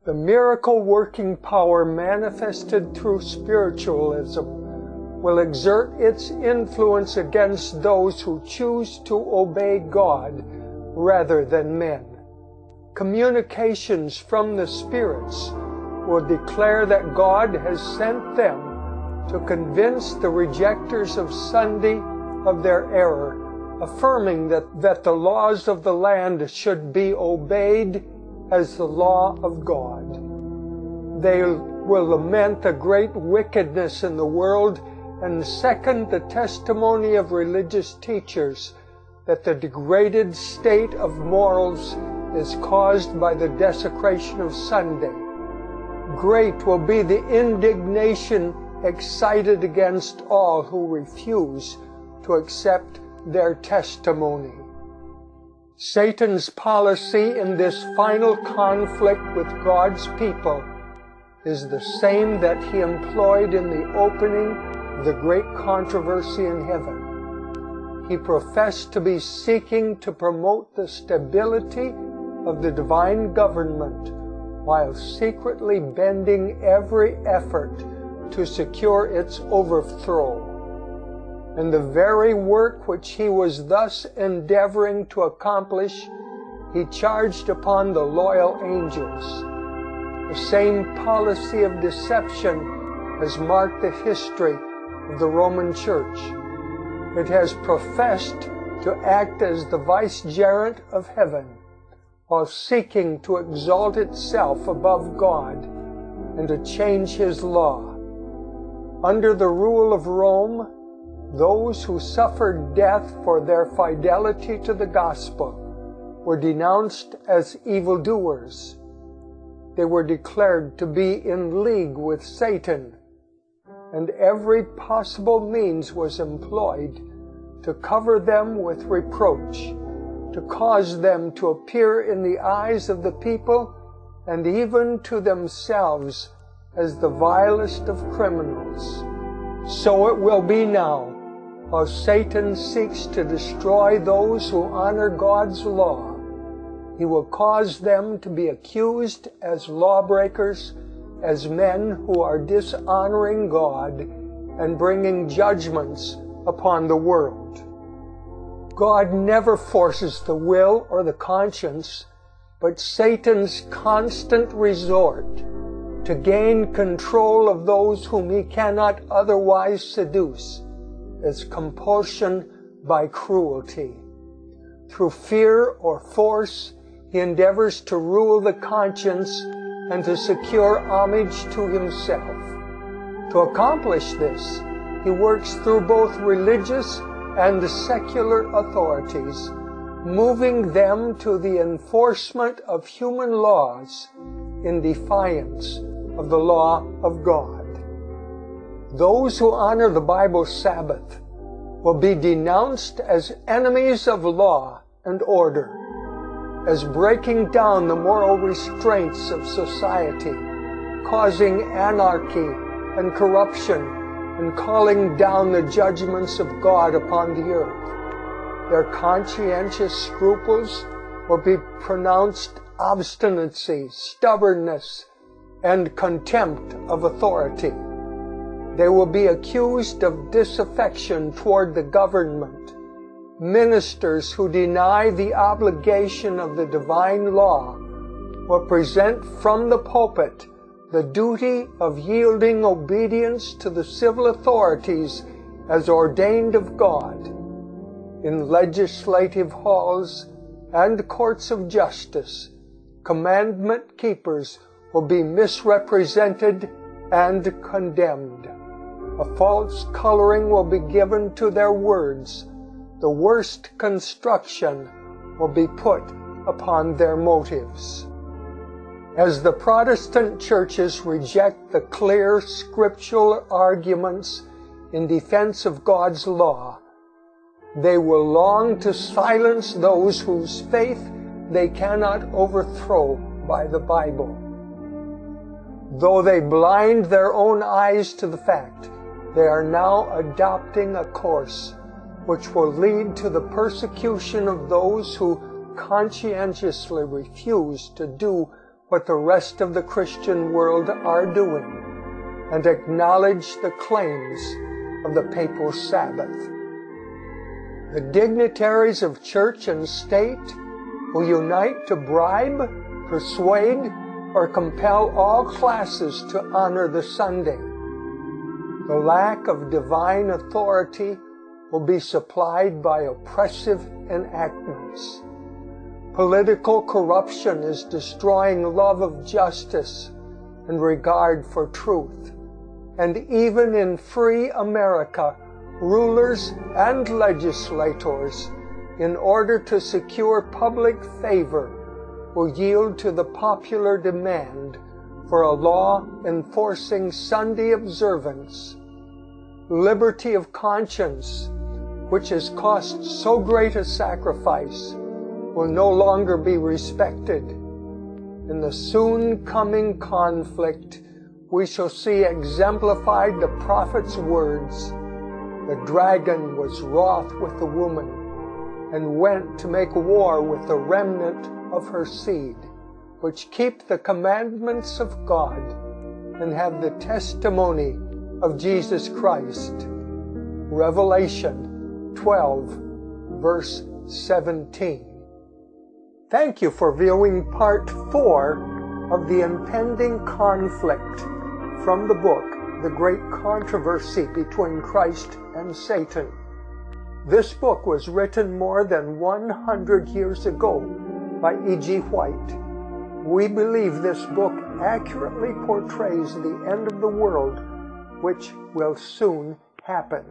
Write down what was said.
The miracle-working power manifested through spiritualism will exert its influence against those who choose to obey God rather than men. Communications from the spirits will declare that God has sent them to convince the rejectors of Sunday of their error, affirming that the laws of the land should be obeyed as the law of God. They will lament the great wickedness in the world and second the testimony of religious teachers that the degraded state of morals is caused by the desecration of Sunday. Great will be the indignation excited against all who refuse to accept their testimony. Satan's policy in this final conflict with God's people is the same that he employed in the opening of the great controversy in heaven. He professed to be seeking to promote the stability of the divine government while secretly bending every effort to secure its overthrow. And the very work which he was thus endeavoring to accomplish, he charged upon the loyal angels. The same policy of deception has marked the history of the Roman Church. It has professed to act as the vicegerent of heaven, while seeking to exalt itself above God and to change His law. Under the rule of Rome, those who suffered death for their fidelity to the gospel were denounced as evildoers. They were declared to be in league with Satan, and every possible means was employed to cover them with reproach, to cause them to appear in the eyes of the people and even to themselves as the vilest of criminals. So it will be now, while Satan seeks to destroy those who honor God's law. He will cause them to be accused as lawbreakers, as men who are dishonoring God and bringing judgments upon the world. God never forces the will or the conscience, but Satan's constant resort to gain control of those whom he cannot otherwise seduce is compulsion by cruelty. Through fear or force, he endeavors to rule the conscience and to secure homage to himself. To accomplish this, he works through both religious and secular authorities, moving them to the enforcement of human laws in defiance of the law of God. Those who honor the Bible Sabbath will be denounced as enemies of law and order, as breaking down the moral restraints of society, causing anarchy and corruption, and calling down the judgments of God upon the earth. Their conscientious scruples will be pronounced obstinacy, stubbornness, and contempt of authority. They will be accused of disaffection toward the government. Ministers who deny the obligation of the divine law will present from the pulpit the duty of yielding obedience to the civil authorities as ordained of God. In legislative halls and courts of justice, commandment keepers will be misrepresented and condemned. A false coloring will be given to their words. The worst construction will be put upon their motives. As the Protestant churches reject the clear scriptural arguments in defense of God's law, they will long to silence those whose faith they cannot overthrow by the Bible. Though they blind their own eyes to the fact, they are now adopting a course which will lead to the persecution of those who conscientiously refuse to do what the rest of the Christian world are doing and acknowledge the claims of the papal Sabbath. The dignitaries of church and state will unite to bribe, persuade, or compel all classes to honor the Sunday. The lack of divine authority will be supplied by oppressive enactments. Political corruption is destroying love of justice and regard for truth. And even in free America, rulers and legislators, in order to secure public favor, will yield to the popular demand for a law enforcing Sunday observance. Liberty of conscience, which has cost so great a sacrifice, will no longer be respected. In the soon coming conflict, we shall see exemplified the prophet's words. The dragon was wroth with the woman and went to make war with the remnant of her seed, which keep the commandments of God and have the testimony of Jesus Christ. Revelation 12, verse 17. Thank you for viewing part 4 of the Impending Conflict from the book, The Great Controversy Between Christ and Satan. This book was written more than 100 years ago by E.G. White. We believe this book accurately portrays the end of the world, which will soon happen.